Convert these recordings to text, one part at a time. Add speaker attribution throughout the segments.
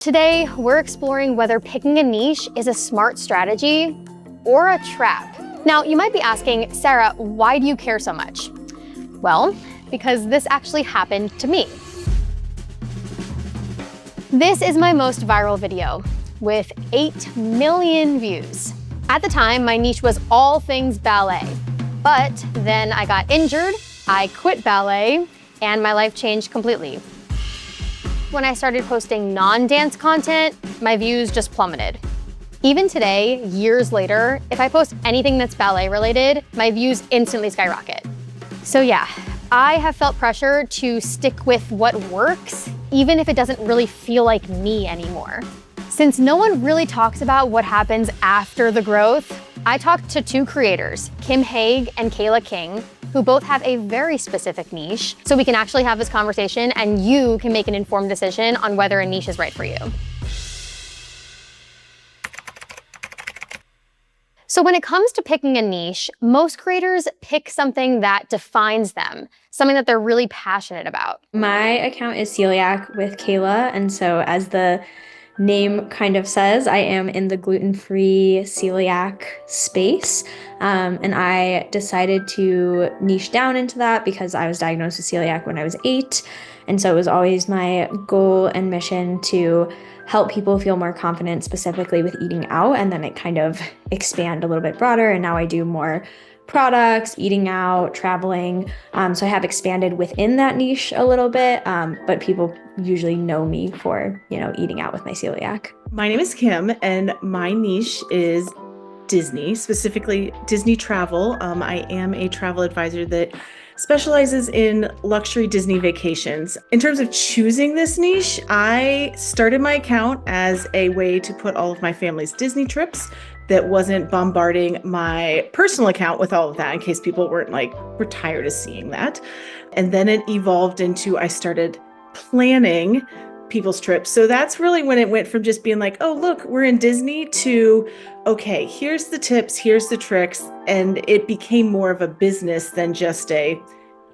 Speaker 1: Today, we're exploring whether picking a niche is a smart strategy or a trap. Now, you might be asking, Sarah, why do you care so much? Well, because this actually happened to me. This is my most viral video with 8 million views. At the time, my niche was all things ballet. But then I got injured, I quit ballet, and my life changed completely. When I started posting non-dance content, my views just plummeted. Even today, years later, if I post anything that's ballet related, my views instantly skyrocket. So yeah, I have felt pressure to stick with what works, even if it doesn't really feel like me anymore. Since no one really talks about what happens after the growth, I talked to 2 creators, Kim Haig and Kayla King, who both have a very specific niche, so we can actually have this conversation and you can make an informed decision on whether a niche is right for you. So when it comes to picking a niche, most creators pick something that defines them, something that they're really passionate about.
Speaker 2: My account is Celiac with Kayla, and so as the name kind of says, I am in the gluten-free celiac space, and I decided to niche down into that because I was diagnosed with celiac when I was 8, and so it was always my goal and mission to help people feel more confident, specifically with eating out, and then it kind of expand a little bit broader, and now I do more products, eating out, traveling. So I have expanded within that niche a little bit, but people usually know me for, eating out with my celiac.
Speaker 3: My name is Kim, and my niche is Disney, specifically Disney travel. I am a travel advisor that specializes in luxury Disney vacations. In terms of choosing this niche, I started my account as a way to put all of my family's Disney trips that wasn't bombarding my personal account with all of that in case people were tired of seeing that. And then it evolved into, I started planning people's trips. So that's really when it went from just being like, oh, look, we're in Disney to, okay, here's the tips, here's the tricks. And it became more of a business than just here,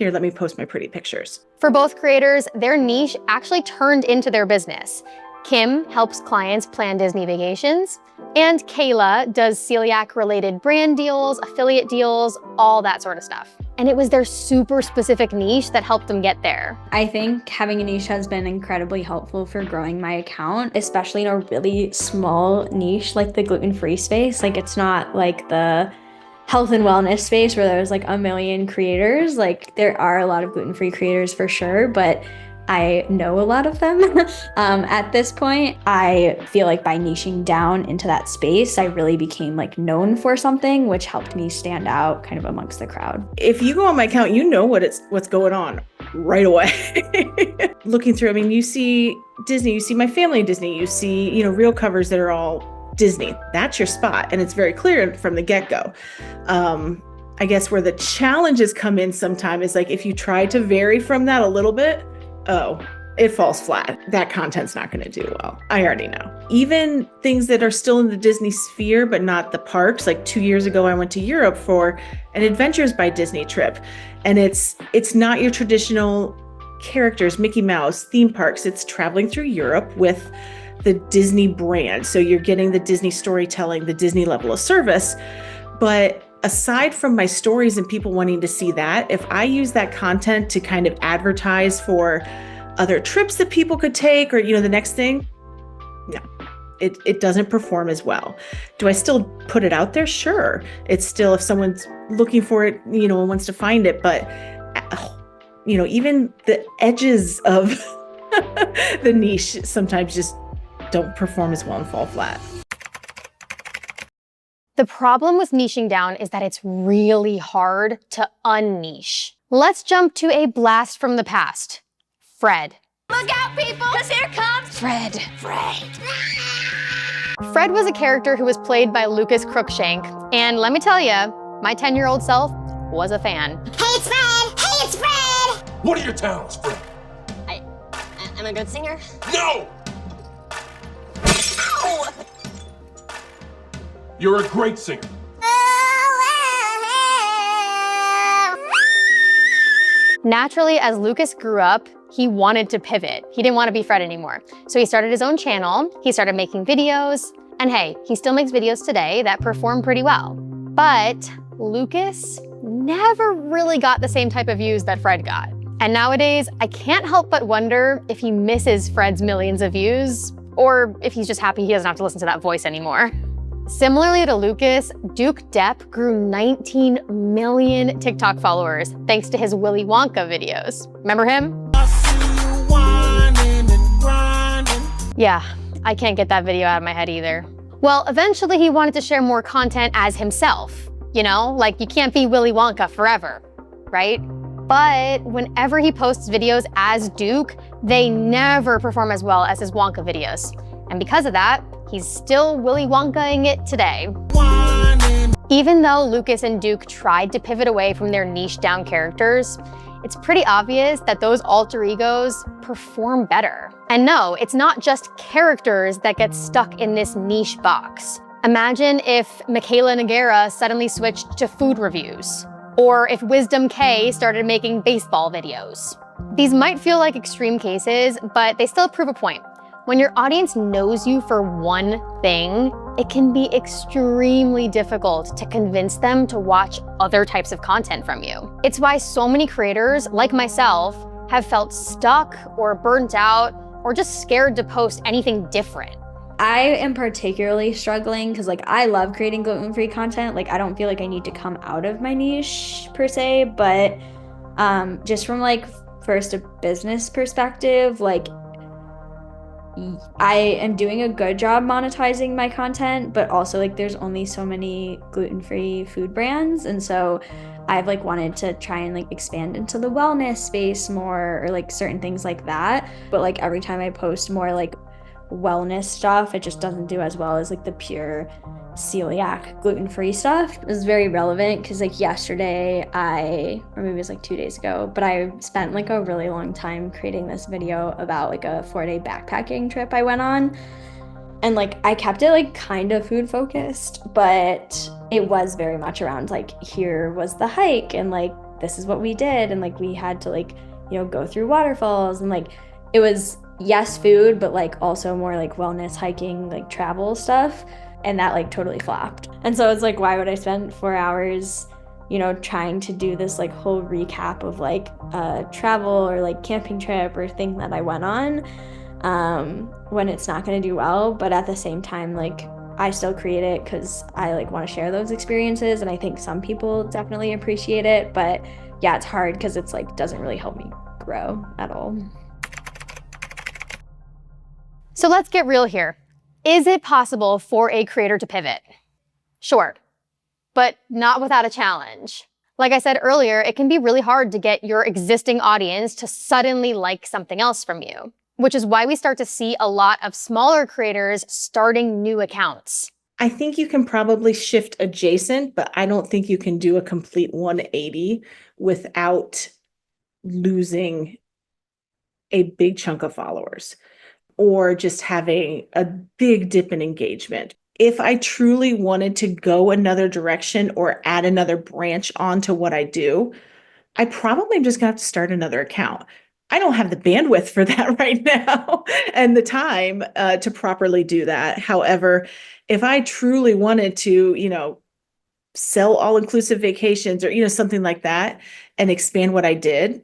Speaker 3: let me post my pretty pictures.
Speaker 1: For both creators, their niche actually turned into their business. Kim helps clients plan Disney vacations, and Kayla does celiac-related brand deals, affiliate deals, all that sort of stuff. And it was their super specific niche that helped them get there.
Speaker 2: I think having a niche has been incredibly helpful for growing my account, especially in a really small niche like the gluten-free space. It's not like the health and wellness space where there's a million creators. There are a lot of gluten-free creators for sure, but I know a lot of them. At this point, I feel like by niching down into that space, I really became known for something, which helped me stand out kind of amongst the crowd.
Speaker 3: If you go on my account, you know what's going on right away. Looking through, you see Disney, you see my family in Disney, you see, real covers that are all Disney. That's your spot. And it's very clear from the get-go. I guess where the challenges come in sometime is if you try to vary from that a little bit, it falls flat. That content's not going to do well. I already know. Even things that are still in the Disney sphere, but not the parks. 2 years ago, I went to Europe for an Adventures by Disney trip. And it's not your traditional characters, Mickey Mouse, theme parks. It's traveling through Europe with the Disney brand. So you're getting the Disney storytelling, the Disney level of service. But aside from my stories and people wanting to see that, if I use that content to kind of advertise for other trips that people could take or, the next thing, no, it doesn't perform as well. Do I still put it out there? Sure. It's still, if someone's looking for it, and wants to find it, but, even the edges of the niche sometimes just don't perform as well and fall flat.
Speaker 1: The problem with niching down is that it's really hard to unniche. Let's jump to a blast from the past. Fred.
Speaker 4: Look out, people, because here comes
Speaker 1: Fred.
Speaker 4: Fred.
Speaker 1: Fred was a character who was played by Lucas Crookshank, and let me tell you, my 10-year-old self was a fan.
Speaker 4: Hey, it's Fred! Hey, it's Fred!
Speaker 5: What are your talents, Fred?
Speaker 4: I'm a good singer.
Speaker 5: No!
Speaker 4: Ow!
Speaker 5: You're a great singer.
Speaker 1: Naturally, as Lucas grew up, he wanted to pivot. He didn't want to be Fred anymore. So he started his own channel, he started making videos, and hey, he still makes videos today that perform pretty well. But Lucas never really got the same type of views that Fred got. And nowadays, I can't help but wonder if he misses Fred's millions of views, or if he's just happy he doesn't have to listen to that voice anymore. Similarly to Lucas, Duke Depp grew 19 million TikTok followers thanks to his Willy Wonka videos. Remember him? Yeah, I can't get that video out of my head either. Well, eventually he wanted to share more content as himself. You know, like you can't be Willy Wonka forever, right? But whenever he posts videos as Duke, they never perform as well as his Wonka videos. And because of that, he's still Willy Wonka-ing it today. Even though Lucas and Duke tried to pivot away from their niche-down characters, it's pretty obvious that those alter egos perform better. And no, it's not just characters that get stuck in this niche box. Imagine if Michaela Nogueira suddenly switched to food reviews, or if Wisdom K started making baseball videos. These might feel like extreme cases, but they still prove a point. When your audience knows you for one thing, it can be extremely difficult to convince them to watch other types of content from you. It's why so many creators, like myself, have felt stuck or burnt out or just scared to post anything different.
Speaker 2: I am particularly struggling because like I love creating gluten-free content. Like I don't feel like I need to come out of my niche per se, but just from like first a business perspective, like I am doing a good job monetizing my content, but also like there's only so many gluten-free food brands, and so I've like wanted to try and like expand into the wellness space more, or like certain things like that. But like every time I post more like wellness stuff, it just doesn't do as well as like the pure celiac gluten-free stuff. It was very relevant because like yesterday or maybe it was like 2 days ago, but I spent like a really long time creating this video about like a 4-day backpacking trip I went on. And like I kept it like kind of food focused, but it was very much around like here was the hike and like this is what we did, and like we had to like, you know, go through waterfalls, and like it was yes food, but like also more like wellness, hiking, like travel stuff. And that like totally flopped. And so it's like, why would I spend 4 hours, you know, trying to do this like whole recap of like a travel or like camping trip or thing that I went on when it's not going to do well. But at the same time, like I still create it because I like want to share those experiences, and I think some people definitely appreciate it. But yeah, it's hard because it's like doesn't really help me grow at all.
Speaker 1: So let's get real here. Is it possible for a creator to pivot? Sure, but not without a challenge. Like I said earlier, it can be really hard to get your existing audience to suddenly like something else from you, which is why we start to see a lot of smaller creators starting new accounts.
Speaker 3: I think you can probably shift adjacent, but I don't think you can do a complete 180 without losing a big chunk of followers, or just having a big dip in engagement. If I truly wanted to go another direction or add another branch onto what I do, I probably am just gonna have to start another account. I don't have the bandwidth for that right now and the time to properly do that. However, if I truly wanted to, you know, sell all-inclusive vacations or, you know, something like that and expand what I did,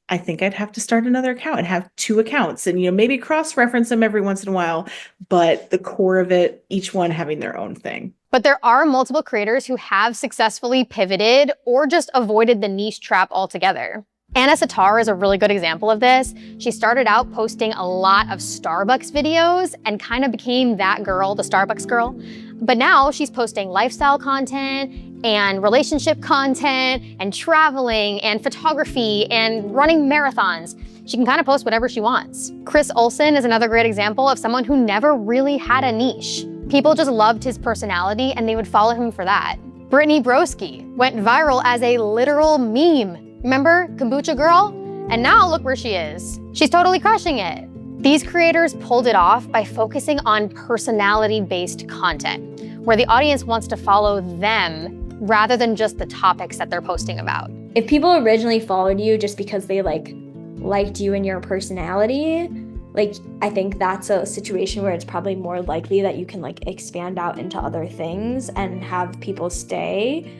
Speaker 3: I think I'd have to start another account and have 2 accounts and, you know, maybe cross-reference them every once in a while, but the core of it, each one having their own thing.
Speaker 1: But there are multiple creators who have successfully pivoted or just avoided the niche trap altogether. Anna Sitar is a really good example of this. She started out posting a lot of Starbucks videos and kind of became that girl, the Starbucks girl. But now she's posting lifestyle content and relationship content and traveling and photography and running marathons. She can kind of post whatever she wants. Chris Olsen is another great example of someone who never really had a niche. People just loved his personality and they would follow him for that. Brittany Broski went viral as a literal meme. Remember Kombucha Girl? And now look where she is. She's totally crushing it. These creators pulled it off by focusing on personality-based content, where the audience wants to follow them rather than just the topics that they're posting about.
Speaker 2: If people originally followed you just because they like liked you and your personality, like, I think that's a situation where it's probably more likely that you can like expand out into other things and have people stay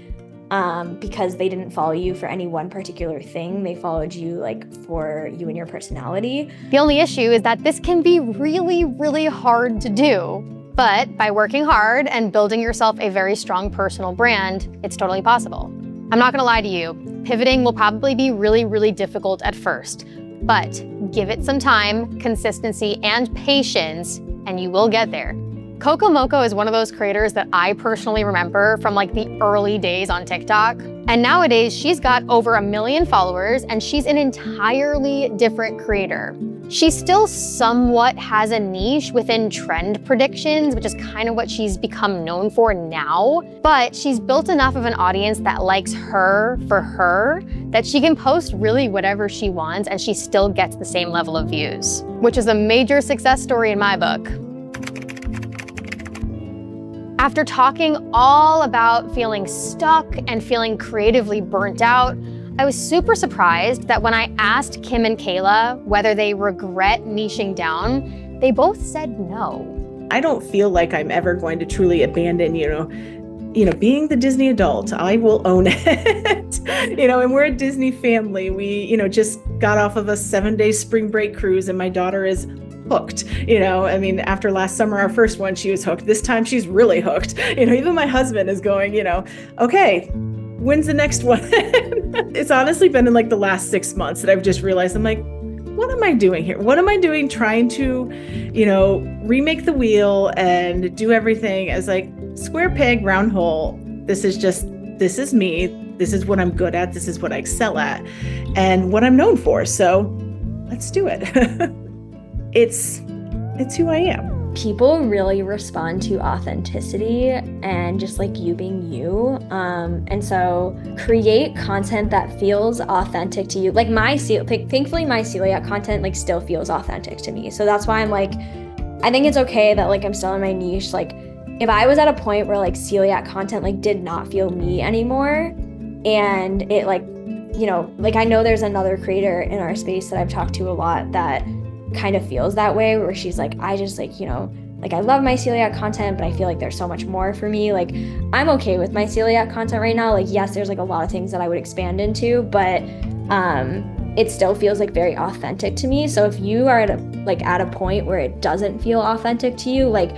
Speaker 2: because they didn't follow you for any one particular thing. They followed you like for you and your personality.
Speaker 1: The only issue is that this can be really, really hard to do. But by working hard and building yourself a very strong personal brand, it's totally possible. I'm not gonna lie to you, pivoting will probably be really, really difficult at first, but give it some time, consistency, and patience, and you will get there. Coco Moco is one of those creators that I personally remember from like the early days on TikTok. And nowadays, she's got over 1 million followers, and she's an entirely different creator. She still somewhat has a niche within trend predictions, which is kind of what she's become known for now, but she's built enough of an audience that likes her for her that she can post really whatever she wants and she still gets the same level of views, which is a major success story in my book. After talking all about feeling stuck and feeling creatively burnt out, I was super surprised that when I asked Kim and Kayla whether they regret niching down, they both said no.
Speaker 3: I don't feel like I'm ever going to truly abandon, being the Disney adult. I will own it. And we're a Disney family. We, just got off of a 7-day spring break cruise, and my daughter is hooked. After last summer, our first one, she was hooked. This time she's really hooked. Even my husband is going, okay, when's the next one? It's honestly been in like the last 6 months that I've just realized, I'm like, what am I doing here? What am I doing trying to, remake the wheel and do everything as like square peg, round hole. This is me. This is what I'm good at. This is what I excel at and what I'm known for. So let's do it. It's who I am.
Speaker 2: People really respond to authenticity and just like you being you. And so create content that feels authentic to you. Like thankfully my celiac content like still feels authentic to me. So that's why I'm like, I think it's okay that like I'm still in my niche. Like if I was at a point where like celiac content like did not feel me anymore, and it like, like I know there's another creator in our space that I've talked to a lot that kind of feels that way, where she's like, I just like, like I love my celiac content, but I feel like there's so much more for me. Like I'm okay with my celiac content right now. Like, yes, there's like a lot of things that I would expand into, but it still feels like very authentic to me. So if you are at a point where it doesn't feel authentic to you, like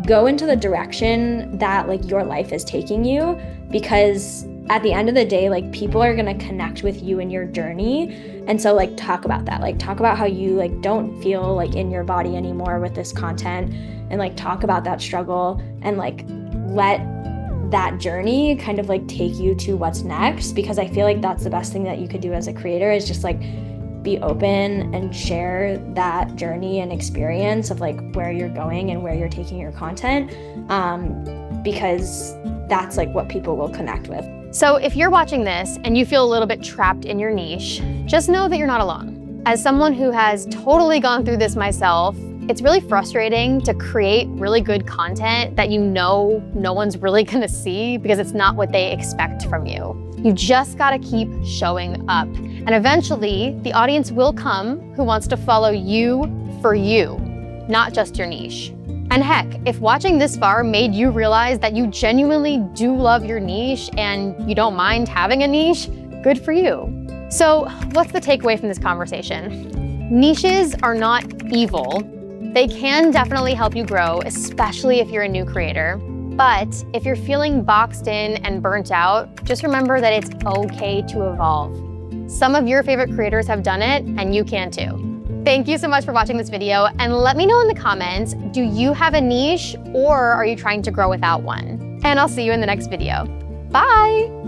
Speaker 2: go into the direction that like your life is taking you, because at the end of the day, like people are going to connect with you in your journey. And so like talk about that, like talk about how you like don't feel like in your body anymore with this content, and like talk about that struggle and like let that journey kind of like take you to what's next. Because I feel like that's the best thing that you could do as a creator, is just like be open and share that journey and experience of like where you're going and where you're taking your content, because that's like what people will connect with.
Speaker 1: So if you're watching this and you feel a little bit trapped in your niche, just know that you're not alone. As someone who has totally gone through this myself, it's really frustrating to create really good content that no one's really gonna see because it's not what they expect from you. You just gotta keep showing up. And eventually, the audience will come who wants to follow you for you, not just your niche. And heck, if watching this far made you realize that you genuinely do love your niche and you don't mind having a niche, good for you. So what's the takeaway from this conversation? Niches are not evil. They can definitely help you grow, especially if you're a new creator. But if you're feeling boxed in and burnt out, just remember that it's okay to evolve. Some of your favorite creators have done it, and you can too. Thank you so much for watching this video, and let me know in the comments, do you have a niche or are you trying to grow without one? And I'll see you in the next video. Bye!